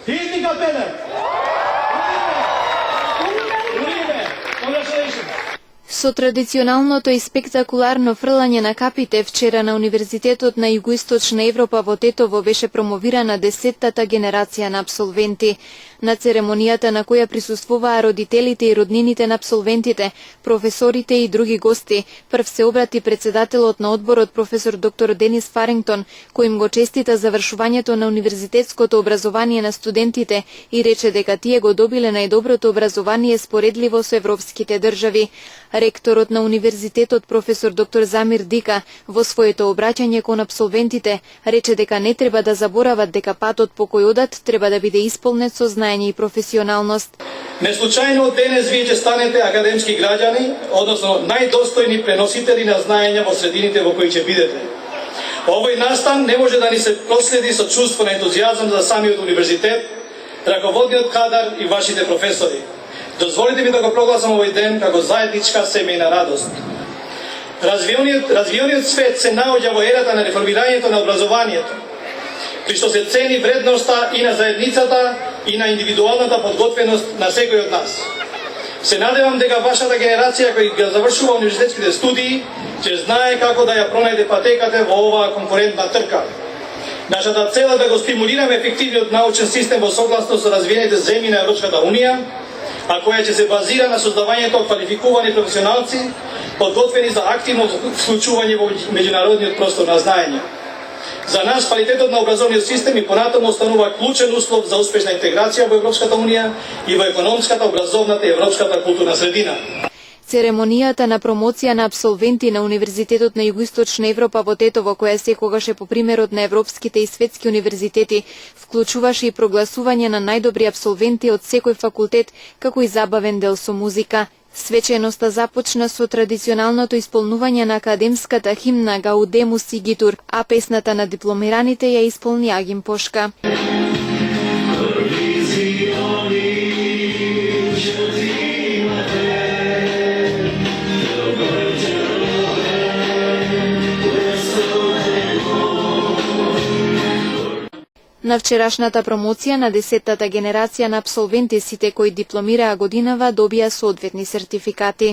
Hidni Kapeler. Congratulations. Со традиционалното и спектакуларно фрлање на капите, вчера на Универзитетот на Југоисточна Европа во Тетово беше промовирана 10-тата генерација на апсолвенти. На церемонијата на која присуствуваа родителите и роднините на апсолвентите, професорите и други гости, прв се обрати председателот на одборот професор доктор Денис Фарингтон, кој им го честита завршувањето на универзитетското образование на студентите и рече дека тие го добиле најдоброто образование споредливо со европските држави. Ректорот на универзитетот професор доктор Замир Дика во своето обраќање кон апсолвентите рече дека не треба да заборават дека патот по кој одат треба да биде исполнет со знаење и професионалност. Не случајно денес вие ќе станете академски граѓани, односно најдостојни преносители на знаења во средините во кои ќе бидете. Овој настан не може да ни се проследи со чувство на ентузијазам за самиот универзитет, раководниот кадар и вашите професори. Дозволите ми да го прогласам овој ден како заедничка семејна радост. Развиениот свет се наоѓа во ерата на реформирањето на образованието, при што се цени вредноста и на заедницата и на индивидуалната подготвеност на секој од нас. Се надевам дека вашата генерација која ги завршува универзитетските студии ќе знае како да ја пронајде патеката во оваа конкурентна трка. Нашата цел е да го стимулираме ефективниот научен систем во согласност со развиените земји на Европската унија, а која ќе се базира на создавањето од квалификувани професионалци, подготвени за активно вклучување во меѓународниот простор на знаење. За нас квалитетот на образовниот систем и понатаму останува клучен услов за успешна интеграција во Европската унија и во економската, образовната и европската културна средина. Церемонијата на промоција на апсолвенти на Универзитетот на Југоисточна Европа во Тетово, која секогаш е по примерот на европските и светски универзитети, вклучуваше и прогласување на најдобри апсолвенти од секој факултет, како и забавен дел со музика. Свеченоста започна со традиционалното исполнување на академската химна Гаудемус Игитур, а песната на дипломираните ја исполни Агим Пошка. На вчерашната промоција на 10-тата генерација на апсолвенти, сите кои дипломираа годинава добија соодветни сертификати.